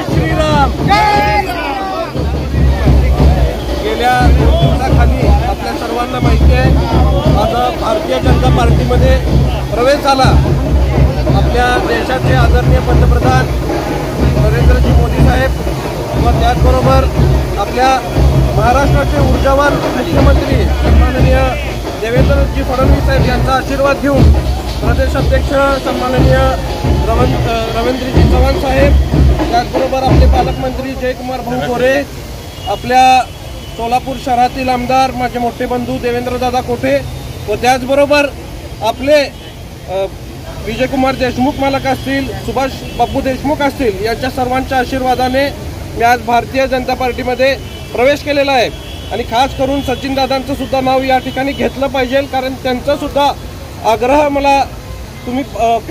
श्रीराम। गेल्या दिवसाखाली आपल्या सर्वांना माहिती आहे, माझा भारतीय जनता पार्टीमध्ये प्रवेश झाला। आपल्या देशाचे आदरणीय पंतप्रधान नरेंद्रजी मोदी साहेब व त्याचबरोबर आपल्या महाराष्ट्राचे ऊर्जावान मुख्यमंत्री सन्माननीय देवेंद्रजी फडणवीस साहेब यांचा आशीर्वाद घेऊन प्रदेश अध्यक्ष सन्माननीय रवींद्रजी चव्हाण साहेब, त्याचबरोबर आपले पालकमंत्री जयकुमार भाऊ गोरे, आपल्या सोलापूर शहरातील आमदार माझे मोठे बंधू देवेंद्रदादा कोठे व त्याचबरोबर आपले विजयकुमार देशमुख मालक असतील, सुभाष बापू देशमुख असतील, यांच्या सर्वांच्या आशीर्वादाने मी आज भारतीय जनता पार्टीमध्ये प्रवेश केलेला आहे। आणि खास करून सचिनदादांचं सुद्धा नाव या ठिकाणी घेतलं पाहिजे, कारण त्यांचा सुद्धा आग्रह मला तुम्ही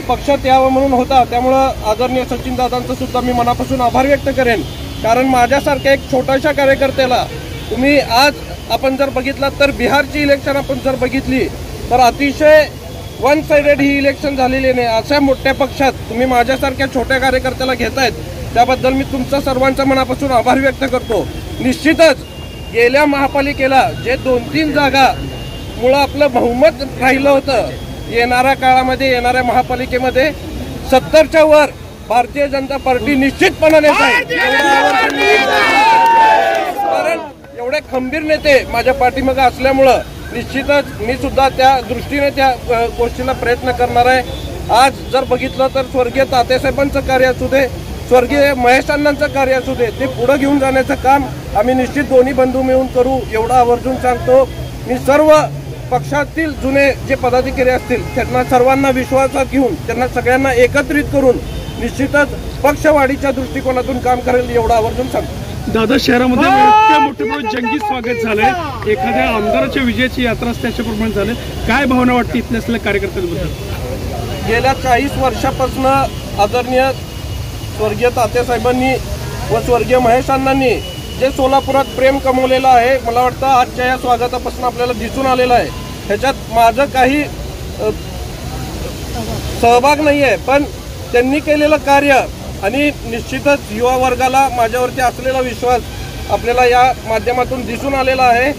पक्षात यावं म्हणून होता। त्यामुळं आदरणीय सचिनदादांचं सुद्धा मी मनापासून आभार व्यक्त करेन, कारण माझ्यासारख्या एक छोट्याशा कार्यकर्त्याला तुम्ही आज आपण जर बघितलात तर बिहारची इलेक्शन आपण जर बघितली तर अतिशय वन साइडेड ही इलेक्शन झालेली नाही। अशा मोठ्या पक्षात तुम्ही माझ्यासारख्या छोट्या कार्यकर्त्याला घेतायत, त्याबद्दल मी तुमचा सर्वांचा मनापासून आभार व्यक्त करतो। निश्चितच गेल्या महापालिकेला जे 2-3 जागामुळं आपलं बहुमत राहिलं होतं, येणाऱ्या काळामध्ये येणाऱ्या महापालिकेमध्ये 70च्या वर भारतीय जनता पार्टी निश्चितपणाने जाईल। कारण एवढे खंबीर नेते माझ्या पाठीमागे असल्यामुळं निश्चितच मी सुद्धा त्या दृष्टीने त्या गोष्टीला प्रयत्न करणार आहे। आज जर बघितलं तर स्वर्गीय तात्यासाहेबांचं कार्य असू दे, स्वर्गीय महेश अण्णांचं कार्य असू दे, ते पुढे घेऊन जाण्याचं काम आम्ही निश्चित दोन्ही बंधू मिळून करू एवढा आवर्जून सांगतो। मी सर्व पक्षातील जुने जे पदाधिकारी असतील त्यांना सर्वांना विश्वासात घेऊन त्यांना सगळ्यांना एकत्रित करून निश्चितच पक्षवाढीच्या दृष्टिकोनातून काम करेल एवढा आवर्जून सांगतो। दादा, शहरामध्ये इतक्या मोठे जंगी स्वागत झालंय, एखाद्या आमदाराच्या विजयाची यात्रा त्याच्याप्रमाणे झाले, काय भावना वाटते इथल्या असलेल्या कार्यकर्त्यांबद्दल? गेल्या 40 वर्षापासून आदरणीय स्वर्गीय तात्यासाहेबांनी व स्वर्गीय महेश अण्णांनी जे सोलापुरात प्रेम कमवलेलं आहे, मला वाटतं आजच्या या स्वागतापासून आपल्याला दिसून आलेलं आहे। ह्याच्यात माझं काही सहभाग नाही आहे, पण त्यांनी केलेलं कार्य आणि निश्चितच युवा वर्गाला माझ्यावरती असलेला विश्वास आपल्याला या माध्यमातून दिसून आलेला आहे।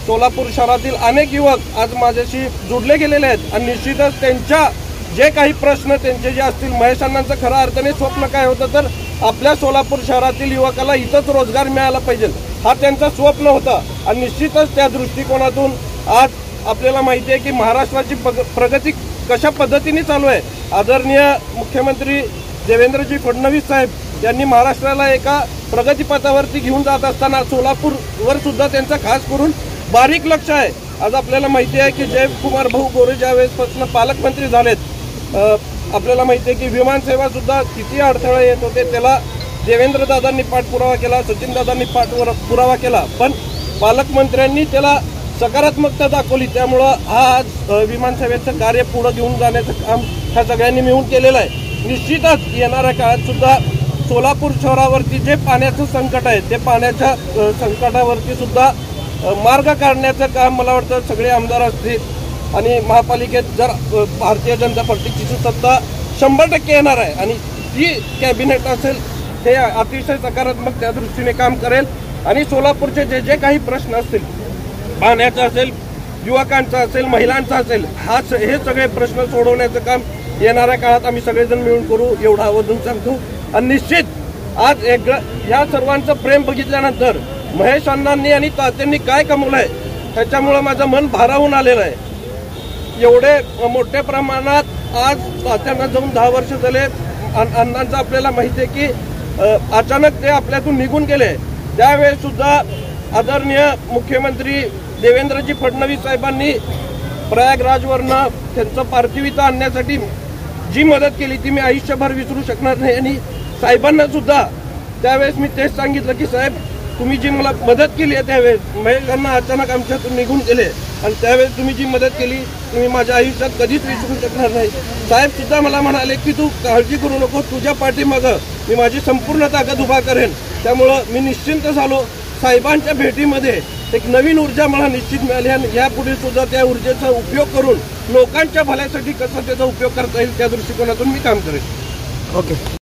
सोलापूर शहरातील अनेक युवक आज माझ्याशी जुडले गेलेले आहेत आणि निश्चितच त्यांच्या जे काही प्रश्न त्यांचे जे असतील, महेश अण्णांचं खऱ्या अर्थाने स्वप्न काय होतं तर आपल्या सोलापूर शहरातील युवकाला इथंच रोजगार मिळाला पाहिजे, हा त्यांचा स्वप्न होता। आणि निश्चितच त्या दृष्टिकोनातून आज आपल्याला माहिती आहे की महाराष्ट्राची प्रगती कशा पद्धतीने चालू आहे। आदरणीय मुख्यमंत्री देवेंद्रजी फडणवीस साहेब यांनी महाराष्ट्राला एका प्रगतीपथावरती घेऊन जात असताना सोलापूरवर सुद्धा त्यांचा खास करून बारीक लक्ष आहे। आज आपल्याला माहिती आहे की जयकुमार भाऊ गोरे ज्यावेळेसपासून पालकमंत्री झालेत, आपल्याला माहिती आहे की विमानसेवा सुद्धा किती अडथळे येत होते, त्याला देवेंद्रदादांनी पाठपुरावा केला, सचिनदादांनी पाठपुरावा केला, पण पालकमंत्र्यांनी त्याला सकारात्मकता दाखवली। त्यामुळं हा आज विमानसेवेचं कार्य पुढे घेऊन जाण्याचं काम ह्या सगळ्यांनी मिळून केलेलं आहे। निश्चितच येणाऱ्या काळात सुद्धा सोलापूर शहरावरती जे पाण्याचं संकट आहे, ते पाण्याच्या संकटावरती सुद्धा मार्ग काढण्याचं काम मला वाटतं सगळे आमदार असतील आणि महापालिकेत जर भारतीय जनता पार्टीची सत्ता 100% येणार आहे आणि ती कॅबिनेट असेल ते अतिशय सकारात्मक त्या दृष्टीने काम करेल आणि सोलापूरचे जे जे काही प्रश्न असतील, पाण्याचा असेल, युवकांचा असेल, महिलांचा असेल, हे सगळे प्रश्न सोडवण्याचं काम येणाऱ्या काळात आम्ही सगळेजण मिळून करू एवढा आवर्जून सांगतो। आणि निश्चित आज ह्या सर्वांचं प्रेम बघितल्यानंतर महेश अण्णांनी आणि तात्यांनी काय कमवलंय त्याच्यामुळे माझं मन भारावून आलेलं आहे। एवढे मोठ्या प्रमाणात आज तात्यांना जाऊन 10 वर्ष झाले, अण्णांचं आपल्याला माहिती आहे की अचानक ते आपल्यातून निघून गेले, त्यावेळेस सुद्धा आदरणीय मुख्यमंत्री देवेंद्रजी फडणवीस साहेबांनी प्रयागराजवरनं त्यांचं पार्थिव इथं आणण्यासाठी जी मदत केली ती मी आयुष्यभर विसरू शकणार नाही। आणि साहेबांना सुद्धा त्यावेळेस मी तेच सांगितलं की साहेब, तुम्ही जी मला मदत केली आहे त्यावेळेस महेशांना अचानक आमच्यातून निघून गेले आणि त्यावेळेस तुम्ही जी मदत केली तुम्ही माझ्या आयुष्यात कधीच विसरू शकणार नाही। साहेब सुद्धा मला म्हणाले की तू काळजी करू नको, तुझ्या पाठीमागं मी माझी संपूर्ण ताकद उभा करेन। त्यामुळं मी निश्चिंत झालो साहेबांच्या भेटीमध्ये एक नवीन ऊर्जा मला निश्चित मिळाली आणि यापुढे सुद्धा त्या ऊर्जेचा उपयोग करून लोकांच्या भल्यासाठी कसा त्याचा उपयोग करता येईल त्या दृष्टिकोनातून मी काम करेन. ओके.